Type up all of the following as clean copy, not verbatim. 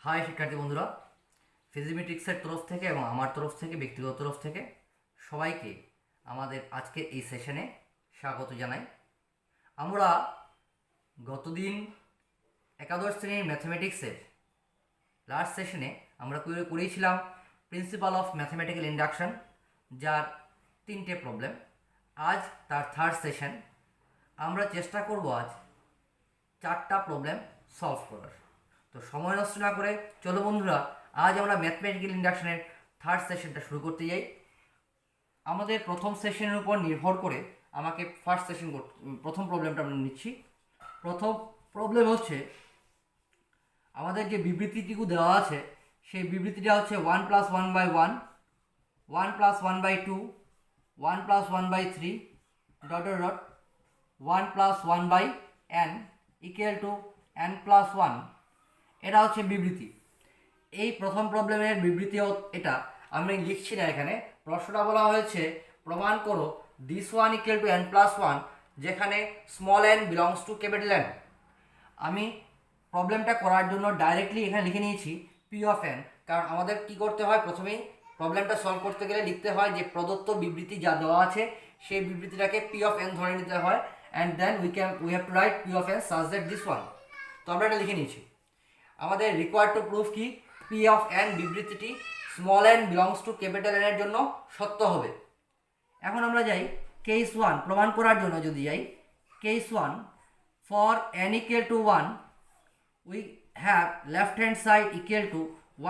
High শিক্ষার্থী বন্ধুরা, ফিজিমেট্রিক্সের তরফ থেকে এবং আমার তরফ থেকে ব্যক্তিগত তরফ থেকে সবাইকে আমাদের আজকে এই সেশনে স্বাগত জানাই। আমরা গতদিন একাদশ শ্রেণীর ম্যাথমেটিক্সের লাস্ট সেশনে আমরা করেছিলাম প্রিন্সিপাল অফ ম্যাথমেটিক্যাল ইন্ডাকশন, যার 3টে প্রবলেম। আজ তার থার্ড সেশন। আমরা চেষ্টা করব আজ 4টা প্রবলেম সলভ করার। তো সময় নষ্ট না করে চলো বন্ধুরা, আজ আমরা ম্যাথমেটিক্যাল ইন্ডাকশনের থার্ড সেশনটা শুরু করতে যাই। আমাদের প্রথম সেশনের উপর নির্ভর করে আমাকে প্রথম প্রবলেমটা আমরা নিচ্ছি। প্রথম প্রবলেম হচ্ছে, আমাদের যে বিবৃতিটুকু দেওয়া আছে সেই বিবৃতিটা হচ্ছে 1 + 1/1, 1 + 1/2, 1 + 1/3, ... 1 + 1/n = n+1। এটা হচ্ছে বিবৃতি। এই প্রথম প্রবলেমের বিবৃতি এটা আমি লিখছি না এখানে। প্রশ্নটা বলা হয়েছে প্রমাণ করো this one = n+1 যেখানে small n belongs to capital N। আমি প্রবলেমটা করার জন্য ডাইরেক্টলি এখানে লিখে নিয়েছি পি অফ এন, কারণ আমাদের কি করতে হয়, প্রথমেই প্রবলেমটা সলভ করতে গেলে লিখতে হয় যে প্রদত্ত বিবৃতি যা দেওয়া আছে সেই বিবৃতিটাকে পি অফ এন ধরে নিতে হয়, and then we have to write P of N such that this one. তো আমরা এটা লিখে নিয়েছি। আমাদের রিকোয়ার্ড টু প্রুফ কি, পি অফ এন বিবৃতিটি small N belongs to capital N এর জন্য সত্য হবে। এখন আমরা যাই কেস 1 প্রমাণ করার জন্য। যদি যাই case 1, for n = 1 we have left hand side equal to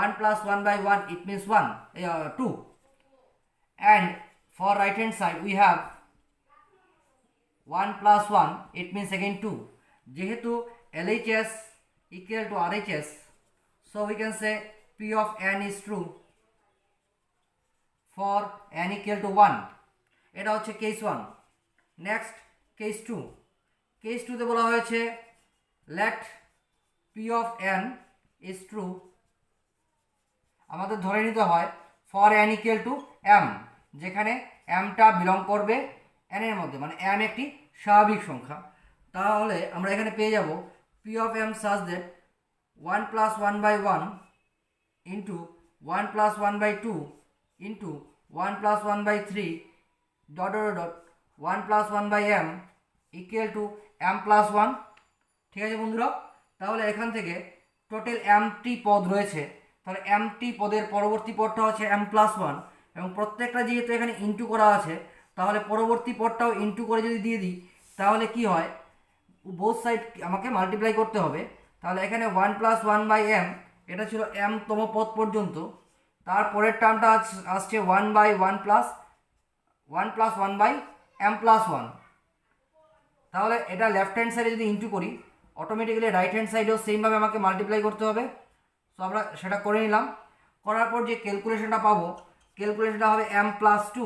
1 + 1/1, it means 2, and for right hand side we have 1 + 1, it means again 2. যেহেতু LHS equal to RHS, so we can say P of n is true for n = 1. এটা হচ্ছে case 1। Next case 2। Case 2 তে বলা হয়েছে let P of n is true, আমাদের ধরে নিতে হয় for n = m, যেখানে mটা বিলং করবে n এর মধ্যে, মানে m একটি স্বাভাবিক সংখ্যা। তাহলে আমরা এখানে পেয়ে যাব P of m such that 1 + 1/1 into 1 + 1/2 into 1 + 1/3 ... 1 + 1/m = m+1। ঠিক আছে বন্ধুরা, তাহলে এখান থেকে টোটাল mটি পদ রয়েছে, তাহলে mটি পদের পরবর্তী পদটা হচ্ছে m+1, এবং প্রত্যেকটা যেহেতু এখানে ইনটু করা আছে তাহলে পরবর্তী পদটাও ইনটু করে যদি দিয়ে দিই তাহলে কি হয়, বোথ সাইড আমাকে মাল্টিপ্লাই করতে হবে। তাহলে এখানে 1 + 1/m এটা ছিল mতম পদ পর্যন্ত, তারপরের টার্মটা আসছে 1/1 + 1/m+1। তাহলে এটা লেফট হ্যান্ড সাইডে যদি ইনটু করি অটোমেটিক্যালি রাইট হ্যান্ড সাইডেও সেমভাবে আমাকে মাল্টিপ্লাই করতে হবে। সো আমরা সেটা করে নিলাম। করার পর যে ক্যালকুলেশনটা পাবো, ক্যালকুলেশনটা হবে m+2।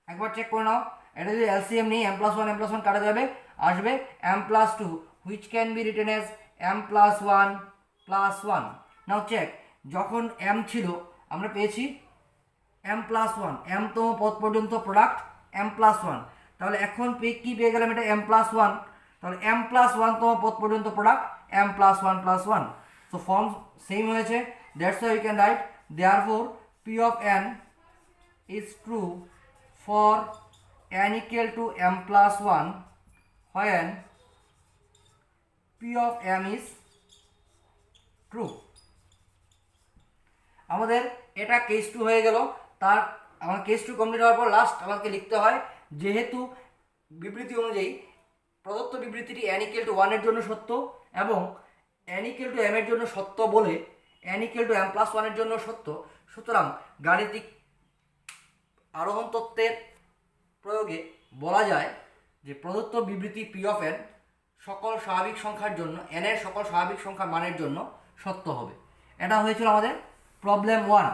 একবার চেক করে নাও, এটা যদি এলসিএম নিই m+1 কাটা যাবে, আসবে m+2, which can be written as m+1+1। Now check, যখন m ছিল আমরা পেয়েছি m+1, mতম পদ পর্যন্ত প্রোডাক্ট m+1। তাহলে এখন কি পেয়ে গেলাম, এটা m+1, তাহলে m+1তম পদ পর্যন্ত product m+1+1। So form same হয়েছে, that's why you can write therefore P of n is true for n = m+1 when P of m is true। আমাদের এটা কেস 2 হয়ে গেল। আমার কেস 2 কমপ্লিট হওয়ার পর লাস্ট আমাকে লিখতে হয়, যেহেতু বিবৃতি অনুযায়ী প্রদত্ত বিবৃতিটি n = 1 এর জন্য সত্য এবং n = m এর জন্য সত্য বলে n = m+1 এর জন্য সত্য, সুতরাং গাণিতিক আরোহণ তত্ত্বের প্রয়োগে বলা যায় যে প্রদত্ত বিবৃতি P of n সকল স্বাভাবিক সংখ্যার জন্য, n এর সকল স্বাভাবিক সংখ্যার মানের জন্য সত্য হবে। এটা হয়েছিল আমাদের প্রবলেম 1।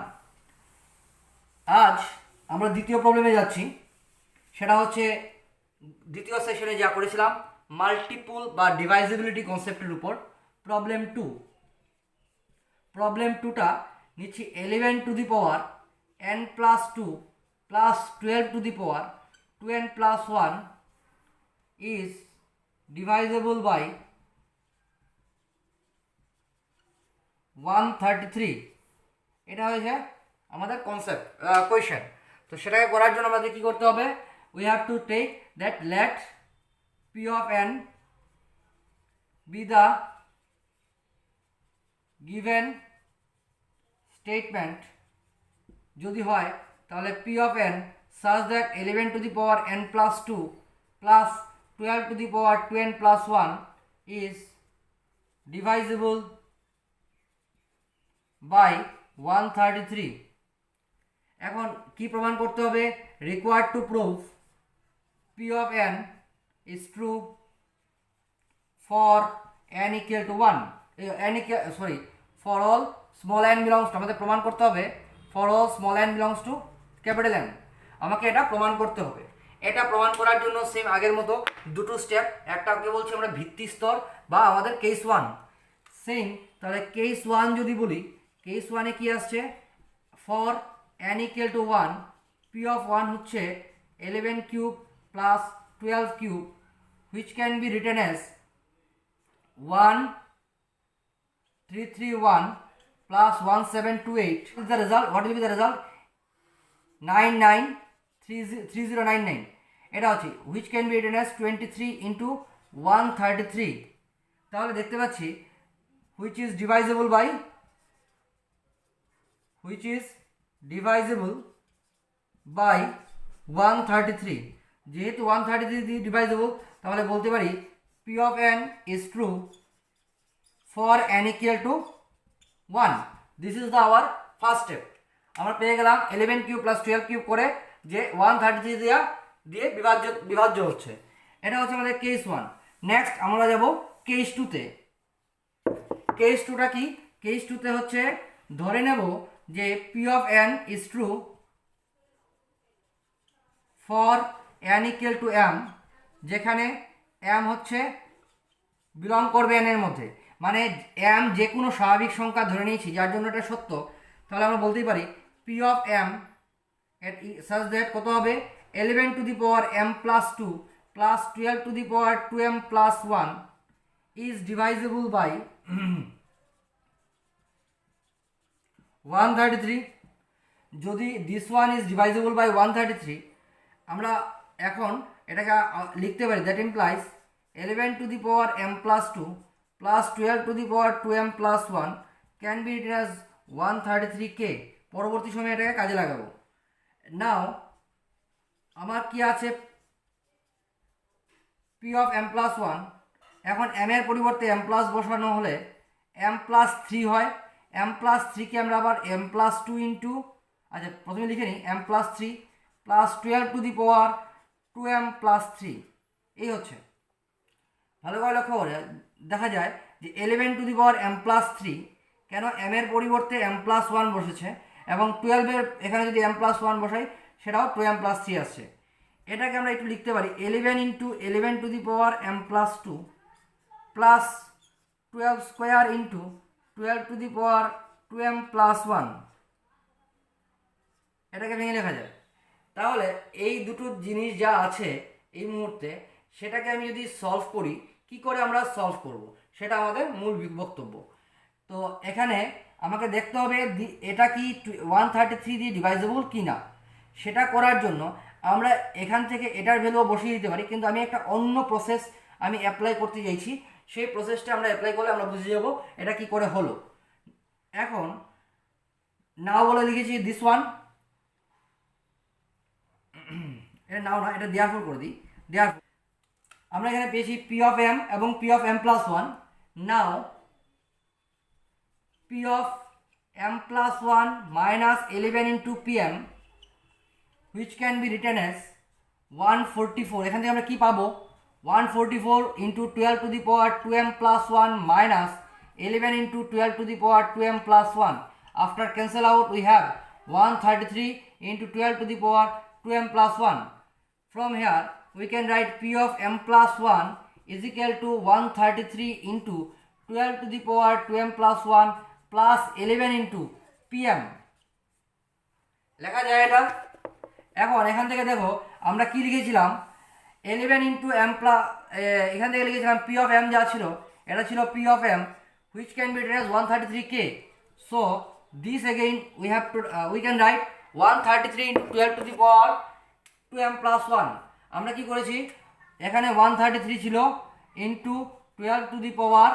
আজ আমরা দ্বিতীয় প্রবলেমে যাচ্ছি। সেটা হচ্ছে দ্বিতীয় সেশনে যা করেছিলাম মাল্টিপুল বা ডিভাইজিবিলিটি কনসেপ্টের উপর। প্রবলেম 2। প্রবলেম 2টা নিচ্ছি 11n+2 + 12n+1 is divisible by 133, এটা হয়েছে আমাদের কনসেপ্ট কোয়েশ্চেন। তো সেটাকে করার জন্য আমাদের কী করতে হবে, we have to take that let P of N be the given statement. যদি হয় তাহলে P of N such that 11 to the power n plus 2 plus 12 to the power 2n plus 1 is divisible by 133। এখন কি প্রমাণ করতে হবে, required to prove p of n is true for n equal to 1, for all small n belongs to, আমাদের প্রমাণ করতে হবে for all small n belongs to capital N, আমাকে এটা প্রমাণ করতে হবে। এটা প্রমাণ করার জন্য সেম আগের মতো দুটো স্টেপ, একটাকে বলছি আমরা ভিত্তি স্তর বা আমাদের কেস 1 সেম। তাহলে কেস 1 যদি বলি, কেস 1-এ কি আসছে, for n equal to 1 P of 1 হচ্ছে 11 cube plus 12 cube which can be written as 1331 plus 1728 is the result. What will be the result? 993099, এটা হচ্ছে which can be written as 23 into 133। তাহলে দেখতে পাচ্ছি which is divisible by 133। যেহেতু 133 দিয়ে divisible, তাহলে বলতে পারি p of n is true for n equal to 1। This is the our first step. আমরা পেয়ে গেলাম 11 কিউব প্লাস 12 কিউব করে যে 133 দিয়ে বিভাজ্য হচ্ছে। এটা হচ্ছে আমাদের কেস 1। নেক্সট আমরা যাব কেস 2-তে। কেস 2টা কি, কেস 2-তে হচ্ছে ধরে নেব যে P of N is true for N equal to M, যেখানে এম হচ্ছে বিলং করবে এন এর মধ্যে, মানে এম যে কোনো স্বাভাবিক সংখ্যা ধরে নিয়েছি যার জন্য এটা সত্য। তাহলে আমরা বলতেই পারি P of M at such that কত হবে 11 to the power M plus 2 plus 12 to the power 2m plus 1 is divisible by 133। যদি this one is divisible by 133, আমরা এখন এটাকে লিখতে পারি that implies 11 to the power m plus 2 plus 12 to the power 2m plus 1 can be written as 133k। পরবর্তী সময়ে এটাকে কাজে লাগাবো। নাও আমার কি আছে p of m plus 1, এখন m এর পরিবর্তে m প্লাস বসানো হলে m প্লাস 3 হয়। m প্লাস 3কে আমরা আবার m প্লাস 2 ইন্টু, আচ্ছা প্রথমে লিখে নিই m plus 3 plus 12 to the power 2m plus 3। এই হচ্ছে, ভালো করে লক্ষ্য করে দেখা যায় যে 11 to the power m plus 3, কেন m এর পরিবর্তে m প্লাস 1 বসেছে, এবং 12-এর এখানে যদি m প্লাস 1 বসাই সেটাও 2m প্লাস 3 আসছে। এটাকে আমরা একটু লিখতে পারি 11 into 11 to the power m plus 2 plus 12 square into 12 to the power 2m plus 1। এটাকে ভেঙে লেখা যায়। তাহলে এই দুটো জিনিস যা আছে এই মুহূর্তে, সেটাকে আমি যদি সলভ করি, কি করে আমরা সলভ করব সেটা আমাদের মূল বক্তব্য। তো এখানে আমাকে দেখতে হবে এটা কি 133 দিয়ে ডিভাইজেবল কি না। সেটা করার জন্য আমরা এখান থেকে এটার ভ্যালু বসিয়ে দিতে পারি, কিন্তু আমি একটা অন্য প্রসেস আমি অ্যাপ্লাই করতে চাইছি। সেই প্রসেসটা আমরা অ্যাপ্লাই করলে আমরা বুঝে যাব এটা কি করে হলো। এখন নাও বলে লিখেছি দিস ওয়ান, এটা নাও না, এটা দেয়ারফর করে দিই। দেয়ারফর আমরা এখানে পেয়েছি পি অফ এম এবং P of M plus 1। Now P of M plus 1 minus 11 into P M which can be written as 144। এখান থেকে আমরা কি পাবো 144 into 12 to the power 2m plus 1 minus 11 into 12 to the power 2m plus 1। After cancel out we have 133 into 12 to the power 2m plus 1. From here we can write p of m plus 1 is equal to 133 into 12 to the power 2m plus 1 plus 11 into pm। লেখা যায় এটা। এখন এখান থেকে দেখো আমরা কি লিখেছিলাম 11 into m plus, এখান থেকে লিখেছিলাম p of m যা ছিল এটা ছিল p of m which can be written as 133k। So this again we have to we can write 133 into 12 to the power 2m plus 1. আমরা কি করেছি, এখানে 133 ছিল into 12 to the power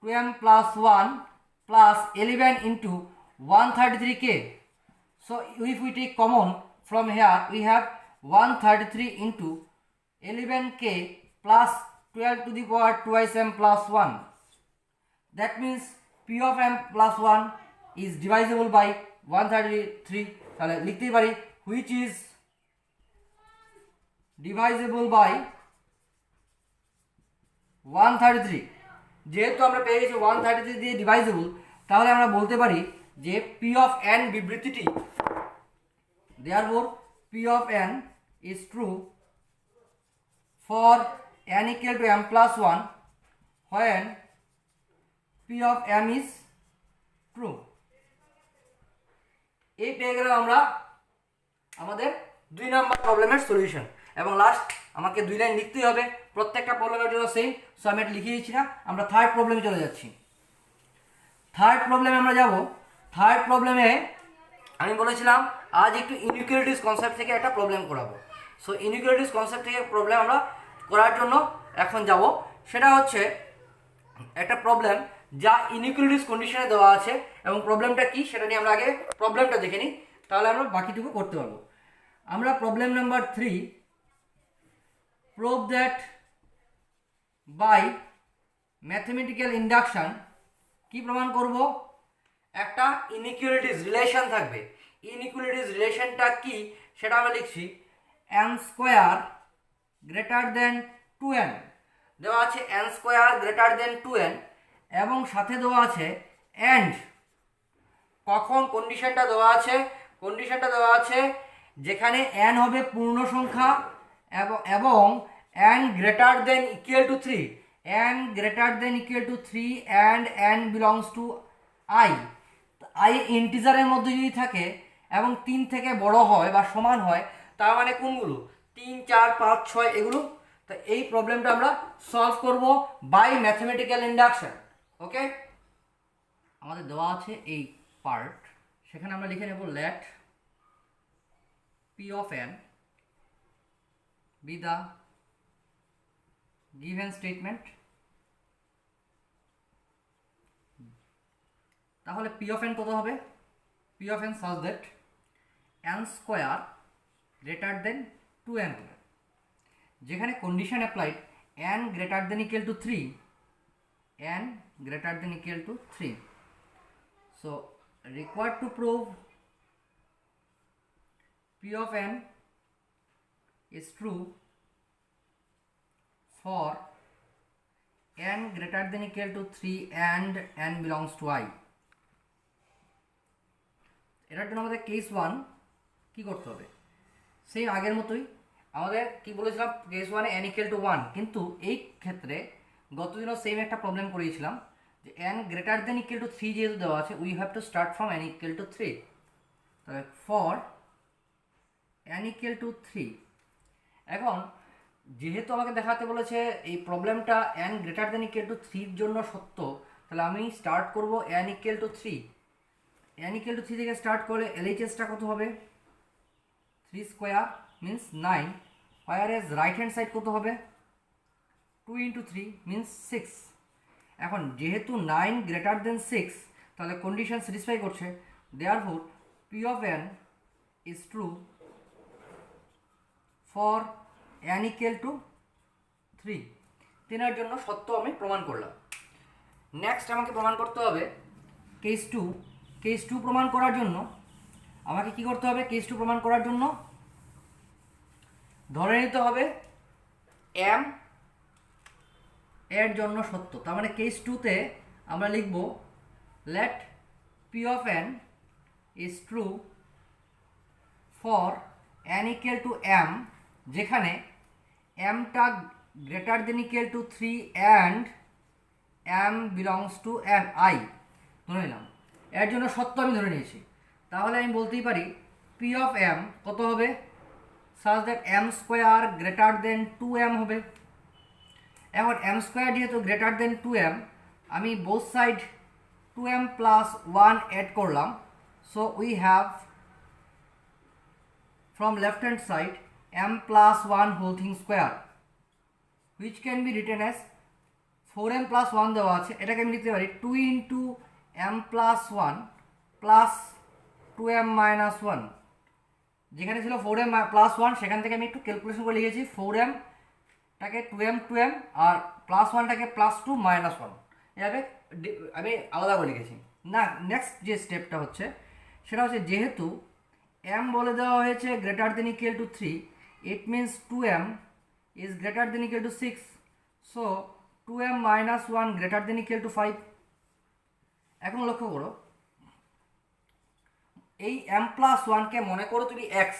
2m plus 1 plus 11 into 133k. So if we take common from here, we have 133 into 11k plus 12 to the power twice m plus 1. That means p of m plus 1 is divisible by 133. তাহলে লিখতেই পারি which is divisible by 133. যেহেতু আমরা পেয়ে গেছি 133 দিয়ে divisible, তাহলে আমরা বলতে পারি যে p of n বিবৃতিটি therefore p of n is true for n equal to m plus 1 when p of m is true. এই পেয়ে গেলাম আমরা আমাদের 2 নম্বর প্রবলেমের সলিউশন। এবং লাস্ট আমাকে 2 লাইন লিখতেই হবে প্রত্যেকটা প্রবলেমের জন্য সেম, সো আমি এটা লিখে দিচ্ছি না, আমরা থার্ড প্রবলেমে চলে যাচ্ছি। থার্ড প্রবলেমে আমরা যাব। থার্ড প্রবলেমে আমি বলেছিলাম আজ একটু ইনইকুয়ালিটিস কনসেপ্ট থেকে একটা প্রবলেম করাবো। সো ইনইকুয়ালিটিস কনসেপ্ট থেকে প্রবলেম আমরা করার জন্য এখন যাব। সেটা হচ্ছে একটা প্রবলেম যা ইনইকুয়ালিটিস কন্ডিশনে দেওয়া আছে, এবং প্রবলেমটা কি সেটা নিয়ে আমরা আগে প্রবলেমটা দেখে নিই, তাহলে আমরা বাকিটুকু করতে পারবো। আমরা problem number 3, prove that by mathematical induction কি প্রমাণ করব, একটা ইনইকুয়ালিটিস রিলেশন থাকবে। ইনইকুয়ালিটিস রিলেশনটা কি সেটা আমরা লিখছি n square greater than 2n, দেওয়া আছে n square greater than 2n, এবং সাথে দেওয়া আছে and কখন কন্ডিশনটা দেওয়া আছে, কন্ডিশনটা দেওয়া আছে যেখানে n হবে পূর্ণ সংখ্যা এবং n greater than equal to 3, n greater than equal to 3 and n belongs to i। i ইন্টিজারের মধ্যে যদি থাকে এবং 3 থেকে বড় হয় বা সমান হয়, তার মানে কোনগুলো 3 4 5 6 এগুলো। তো এই প্রবলেমটা আমরা সলভ করব বাই ম্যাথমেটিক্যাল ইন্ডাকশন। ওকে, আমাদের দেওয়া আছে এই পার্ট, সেখানে আমরা লিখে নেব late p of n be the given statement। তাহলে p of n কত হবে, p of n such that n square greater than 2n হবে, যেখানে condition applied n greater than equal to 3, n greater than equal to 3. So required to prove p of n is true for n greater than equal to 3 and n belongs to i। এটার জন্য আমাদের case 1 কি করতে হবে, সেই আগের মতোই আমাদের কি বলেছিলাম কেস 1 n equal to 1, কিন্তু এই ক্ষেত্রে গত দিনও সেম একটা প্রবলেম করিয়েছিলাম যে n greater than equal to 3 যেহেতু দেওয়া আছে, we have to start from n equal to 3। তাহলে ফর n ইকুয়াল টু 3, এখন যেহেতু আমাকে দেখাতে বলেছে এই প্রবলেমটা n greater than equal to 3 এর জন্য সত্য, তাহলে আমি স্টার্ট করব n equal to 3। n equal to 3 থেকে স্টার্ট করলে LHSটা কত হবে, 3 square means 9, whereas right hand side কত হবে, 2 into 3 means 6। এখন যেহেতু 9 গ্রেটার দেন 6, তাহলে কন্ডিশন স্যাটিসফাই করছে, therefore p of n is true for n equal to 3। 3 এর জন্য সত্য আমি প্রমাণ করলাম। নেক্সট আমাকে প্রমাণ করতে হবে কেস 2। কেস 2 প্রমাণ করার জন্য আমাকে কি করতে হবে, কেস 2 প্রমাণ করার জন্য ধরে নিতে হবে m এর জন্য সত্য। তার মানে কেস 2তে আমরা লিখব late p of n is true for n equal to m, যেখানে mটা greater than equal to 3 and m belongs to i ধরে নিলাম। এর জন্য সত্য আমি ধরে নিয়েছি, তাহলে আমি বলতেই পারি p of m কত হবে, such that m square greater than 2m হবে। এখন m স্কয়ার যেহেতু গ্রেটার দেন 2m, আমি both side 2m plus 1 add করলাম, so we have from left hand side m plus 1 whole thing square, which can be written as 4m plus 1 দেওয়া আছে, এটাকে আমি লিখতে পারি 2 into m plus 1 plus 2m minus 1, যেখানে ছিল 4m plus 1 সেখান থেকে আমি একটু ক্যালকুলেশন করে লিখেছি 4m টাকে 2m আর প্লাস 1টাকে প্লাস 2 মাইনাস 1, এভাবে আমি আলাদা করে লিখেছি। না, নেক্সট যে স্টেপটা হচ্ছে সেটা হচ্ছে যেহেতু m বলে দেওয়া হয়েছে greater than equal to 3, it means 2m is greater than equal two 6, so 2m minus 1 greater than equal to 5। এখন লক্ষ্য করো এই m প্লাস 1কে মনে করো তুমি x,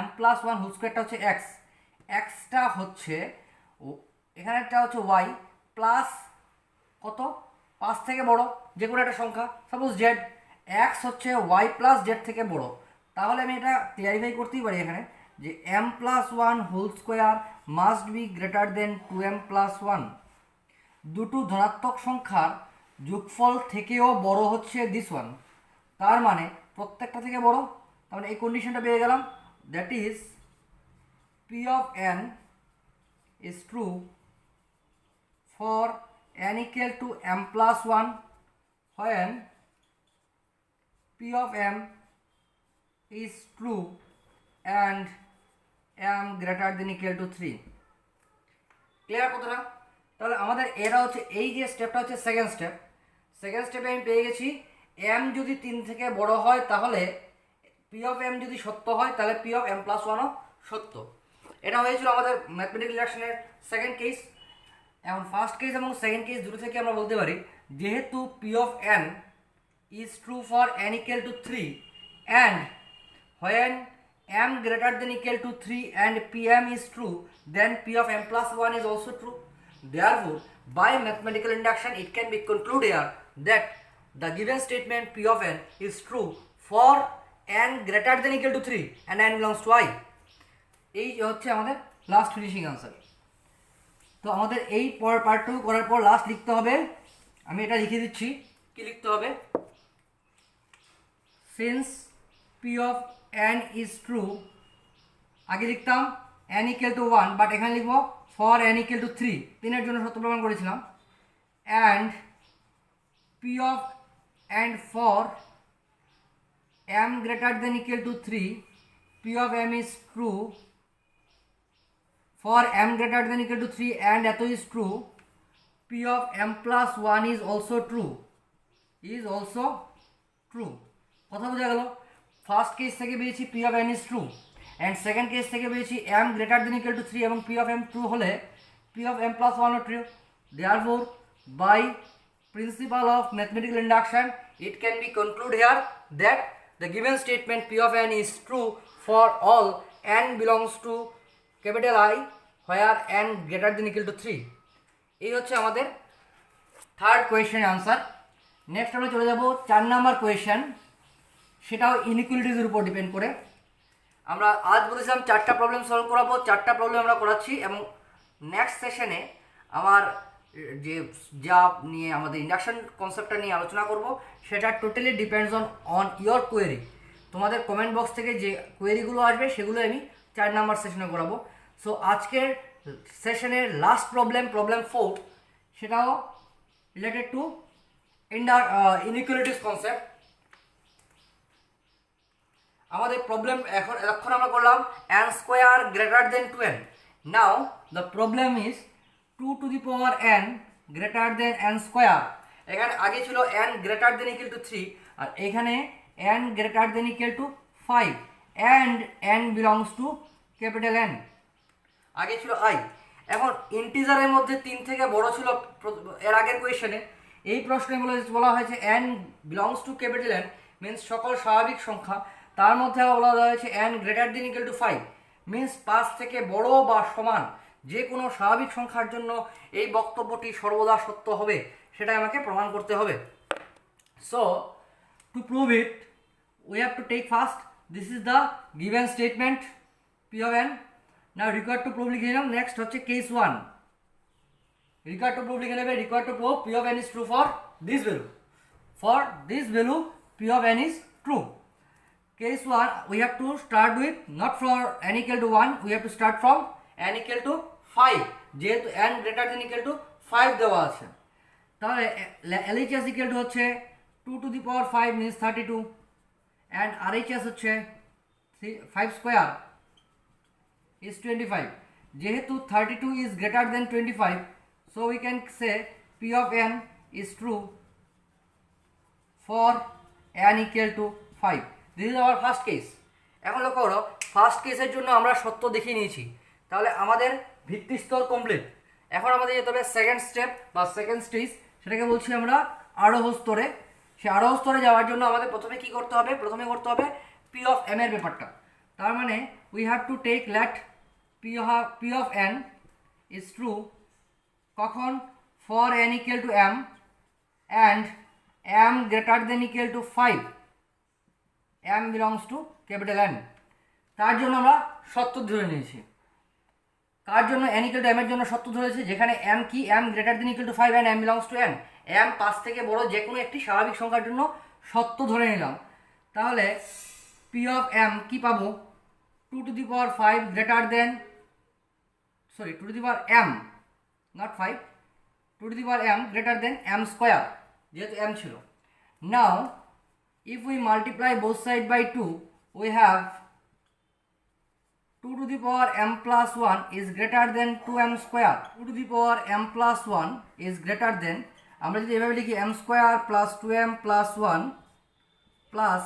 m প্লাস 1 হোল স্কোয়ারটা হচ্ছে x, xটা হচ্ছে এখানে একটা হচ্ছে y প্লাস কত 5 থেকে বড় যে কোনো একটা সংখ্যা, সাপোজ z, x হচ্ছে y প্লাস z থেকে বড়, তাহলে আমি এটা ক্লিয়ারিফাই করতেই পারি এখানে যে m plus 1 whole square must be greater than 2m plus 1। দুটো ধনাত্মক সংখ্যার যোগফল থেকেও বড় হচ্ছে দিস ওয়ান, তার মানে প্রত্যেকটা থেকে বড়, তার মানে এই কন্ডিশনটা পেয়ে গেলাম, that is p of n is true for n equal to m plus 1 when p of m is true and m greater than equal to 3। Clear কথাটা? তাহলে আমাদের এটা হচ্ছে এই যে স্টেপটা হচ্ছে সেকেন্ড স্টেপে আমি পেয়ে গেছি m যদি 3 থেকে বড় হয় তাহলে p of m যদি সত্য হয় তাহলে p of m plus 1ও সত্য। এটা হয়েছিল আমাদের ম্যাথমেটিক্যাল রিডাকশনের সেকেন্ড কেস। এখন ফার্স্ট কেস এবং সেকেন্ড কেস দুটো থেকে আমরা বলতে পারি যেহেতু p of n is true for n equal to 3 and when m greater than equal to 3 and pm is true, then p of m plus 1 is also true. Therefore, by mathematical induction it can be concluded here that the given statement p of n is true for n greater than equal to 3 and n belongs to I. এই হচ্ছে আমাদের last finishing answer. তো আমাদের এই part 2 করার পর last লিখতে হবে, আমি এটা লিখে দিচ্ছি কি লিখতে হবে, since p of n is true, আগে লিখতাম n equal to 1, বাট এখানে লিখবো for n equal to 3, 3 এর জন্য সত্য প্রমাণ করেছিলাম, and p of and for m greater than equal to 3, p of m is true for m greater than equal to 3 and এত is true, p of m plus 1 is also true, কথা বোঝা গেল? First case থেকে পেয়েছি p of n is true and second case থেকে পেয়েছি m greater than equal to 3 এবং p of m true হলে p of m plus 1 O true। Therefore, by principle of mathematical induction it can be concluded here that the given statement p of n is true for all n belongs to capital I where n greater than equal to 3। এই হচ্ছে আমাদের third কোয়েশ্চেনের answer. Next আমরা চলে যাব 4 number question, সেটাও ইনইকুয়ালিটিজের উপর depend করে। আমরা আজ বলেছিলাম 4টা প্রবলেম সলভ করাবো, 4টা প্রবলেম আমরা করাচ্ছি এবং নেক্সট সেশনে আমার যে যা নিয়ে আমাদের ইন্ডাকশন কনসেপ্টটা নিয়ে আলোচনা করব সেটা totally depends on your query. তোমাদের কমেন্ট বক্স থেকে যে কোয়েরিগুলো আসবে সেগুলো আমি 4 নাম্বার সেশনে করাবো। সো আজকের সেশনের লাস্ট প্রবলেম 4, সেটাও রিলেটেড টু ইনইকুয়ালিটিস কনসেপ্ট। আমাদের প্রবলেম এখন আমরা করলাম n square greater than 2n। Now the problem is 2 to the power n greater than n square. এখানে আগে ছিল n greater than equal to 3 আর এখানে n greater than equal to 5 and n belongs to capital N, আগে ছিল I। এখন ইন্টিজারের মধ্যে 3 থেকে বড় ছিল এর আগের কোয়েশ্চেনে, এই প্রশ্নে বলা হয়েছে n belongs to capital N means সকল স্বাভাবিক সংখ্যা, তার মধ্যে বলা হয়েছে n greater than equal to 5 means 5 থেকে বড় বা সমান যে কোনো স্বাভাবিক সংখ্যার জন্য এই বক্তব্যটি সর্বদা সত্য হবে, সেটা আমাকে প্রমাণ করতে হবে। So to prove it we have to take first this is the given statement p of n. now required to prove লিখে নিলাম। নেক্সট হচ্ছে কেস 1, required to prove লিখে নেবে, required to prove p of n is true for this value। for this value p of n is true. Case 1 we have to start with not for n equal to 1, we have to start from n equal to 5 যেহেতু n greater than equal to 5 দেওয়া আছে, তাহলে LHS equal to হচ্ছে 2 to the power 5 means 32 and RHS হচ্ছে 5 square is 25. যেহেতু 32 is greater than 25, so we can say p of n is true for n equal to 5. This is our first case. এখন লক্ষ্য করো first কেসের জন্য আমরা সত্য দেখিয়ে নিয়েছি, তাহলে আমাদের ভিত্তি স্তর কমপ্লিট। এখন আমাদের যেতে হবে সেকেন্ড স্টেপ বা সেকেন্ড স্টেজ, সেটাকে বলছি আমরা আরোহ স্তরে। সেই আরোহ স্তরে যাওয়ার জন্য আমাদের প্রথমে কি করতে হবে, প্রথমে করতে হবে পি অফ এম এর ব্যাপারটা। তার মানে we have to take let P of N is true কখন, for N equal to m and m greater than equal to 5, m belongs to capital n. তার জন্য আমরা সত্য ধরে নিয়েছি। কার জন্য এন ইকুয়াল টু এম এর জন্য সত্য ধরেছি, যেখানে এম কি, M greater than equal to 5 and M belongs to N. M 5 থেকে বড় যে কোনো একটি স্বাভাবিক সংখ্যার জন্য সত্য ধরে নিলাম। তাহলে পি অফ এম কি পাবো, 2 to the power 5 greater than, sorry 2 to the power m not 5, 2 to the power m greater than m square, যেহেতু m ছিল। নাও if we multiply both side by 2, we have 2 to the power m plus 1 is greater than 2m square. 2 to the power m plus 1 is greater than, আমরা যদি এভাবে লিখি m square plus 2m plus 1 plus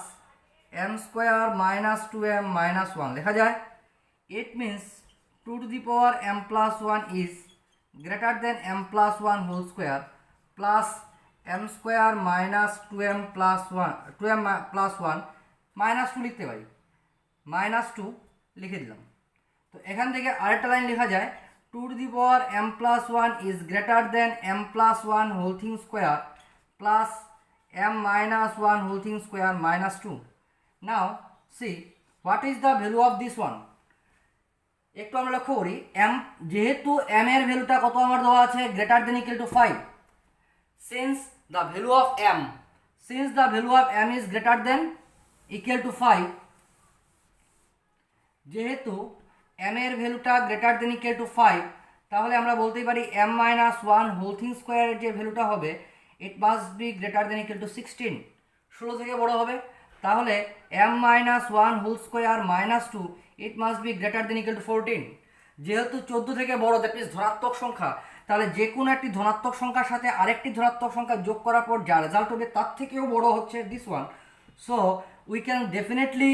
m square minus 2m minus 1 লেখা যায়। It means 2 to the power m plus 1 is greater than m plus 1 whole square plus m square minus 2m plus 1, 2m plus 1 minus 2 লিখতে পারি, minus 2 লিখে দিলাম। তো এখান থেকে আরেকটা লাইন লেখা যায় 2 to the power m plus 1 is greater than m plus 1 whole thing square plus m minus 1 whole thing square minus 2. Now see what is the value of this one. একটু আমরা লক্ষ্য করি m, যেহেতু m এর ভ্যালুটা কত আমার দেওয়া আছে, greater than equal to 5, since the value of m is greater than equal to 5, যেহেতু m এর ভ্যালুটা গ্রেটার দেন ইকুয়াল টু 5, তাহলে আমরা বলতেই পারি m মাইনাস 1 হোল থিং স্কোয়ারের যে ভ্যালুটা হবে it must be greater than equal to 16, 16 থেকে বড় হবে। তাহলে m minus 1 whole square minus 2 it must be greater than equal to 14। যেহেতু 14 থেকে বড়, দ্যাট মিনস ধনাত্মক সংখ্যা, তাহলে যে কোনো একটি ধনাত্মক সংখ্যার সাথে আরেকটি ধনাত্মক সংখ্যা যোগ করার পর যা রেজাল্ট হবে তার থেকেও বড় হচ্ছে this one. So we can definitely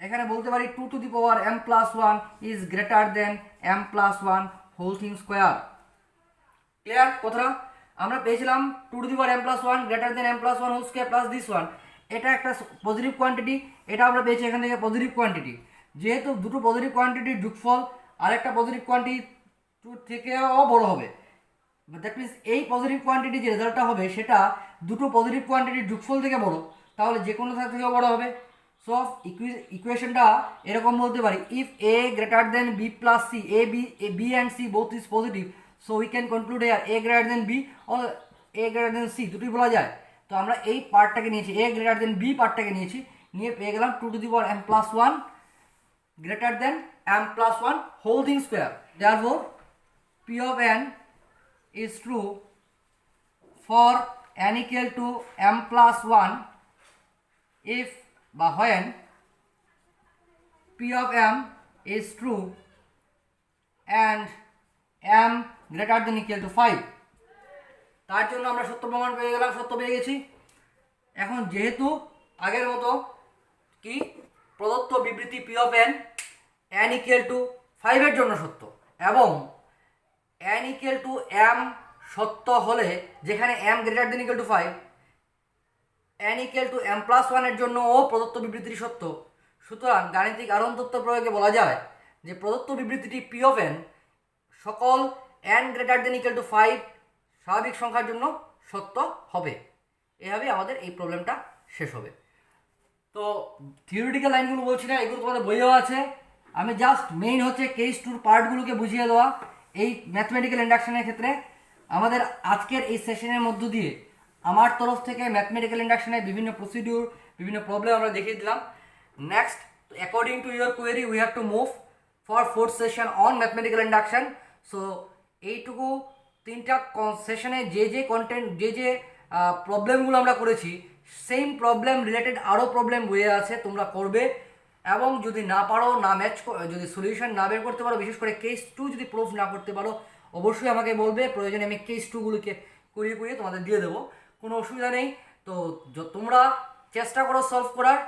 এখানে বলতে পারি 2 to the power m plus 1 is greater than m plus 1 whole thing square. Clear কথাটা? আমরা পেয়েছিলাম 2 to the power m plus 1 greater than m plus 1 whole square plus this one, এটা একটা positive quantity, এটা আমরা পেয়েছি এখান থেকে পজিটিভ কোয়ান্টিটি। যেহেতু দুটো পজিটিভ কোয়ান্টিটির যোগফল আরেকটা পজিটিভ কোয়ান্টিটি থেকেও বড় হবে, দ্যাট মিনস এই পজিটিভ কোয়ান্টিটি যে রেজাল্টটা হবে সেটা দুটো পজিটিভ কোয়ান্টিটির যোগফল থেকে বড়, তাহলে যে কোনো থেকেও বড় হবে। সো ইকুয়েশনটা এরকম বলতে পারি, if a greater than b plus c, b and c both is positive, so we can conclude here a greater than b or a greater than c দুটোই বলা যায়। তো আমরা এই পার্টটাকে নিয়েছি, a greater than b পার্টটাকে নিয়েছি, নিয়ে পেয়ে গেলাম 2 to the power m plus 1 greater than m plus 1 whole thing square. Therefore p of n is true for n equal to m plus 1 if বা when p of m is true and m greater than equal to 5. তার জন্য আমরা সত্য প্রমাণ পেয়ে গেলাম, সত্য পেয়ে গেছি। এখন যেহেতু আগের মতো কি প্রদত্ত বিবৃতি p of n n equal to 5 এর জন্য সত্য, এবং n equal to m সত্য হলে, যেখানে m greater than equal to 5, n equal to m plus 1 এর জন্য ও প্রদত্ত বিবৃতিটি সত্য। সুতরাং গাণিতিক আরোহণ তত্ত্ব প্রয়োগে বলা যায় যে প্রদত্ত বিবৃতিটি p of n সকল n greater than equal to 5 স্বাভাবিক সংখ্যার জন্য সত্য হবে। এভাবেই আমাদের এই প্রবলেমটা শেষ হবে। তো থিওরিটিক্যাল লাইনগুলো বলছি না, এগুলো তোমাদের বইয়েও আছে, আমি জাস্ট মেইন হচ্ছে কেস টুর পার্টগুলোকে বুঝিয়ে দেওয়া। এই ম্যাথমেটিক্যাল ইন্ডাকশনের ক্ষেত্রে আমাদের আজকের এই সেশনের মধ্য দিয়ে আমার তরফ থেকে ম্যাথমেটিক্যাল ইন্ডাকশনের বিভিন্ন প্রসিডিউর, বিভিন্ন প্রবলেম আমরা দেখিয়ে দিলাম। Next, according to your query we have to move for fourth session on mathematical induction. So এইটুকু 3টা সেশনে যে কন্টেন্ট, যে প্রবলেমগুলো আমরা করেছি, সেম প্রবলেম রিলেটেড আরও প্রবলেম বইয়ে আছে, তোমরা করবে। এবং যদি না পারো, না ম্যাচ, যদি সলিউশন না বের করতে পারো, বিশেষ করে কেস 2 যদি প্রুফ না করতে পারো, অবশ্যই আমাকে বলবে, প্রয়োজনে আমি কেস 2গুলোকে করিয়ে তোমাদের দিয়ে দেবো, কোনো অসুবিধা নেই। তো তোমরা চেষ্টা করো সলভ করার,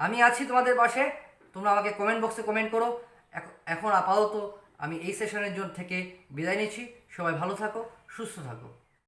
আমি আছি তোমাদের পাশে। তোমরা আমাকে কমেন্ট বক্সে কমেন্ট করো। এখন আপাতত আমি এই সেশনের জন্য থেকে বিদায় নিচ্ছি। সবাই ভালো থাকো, সুস্থ থাকো।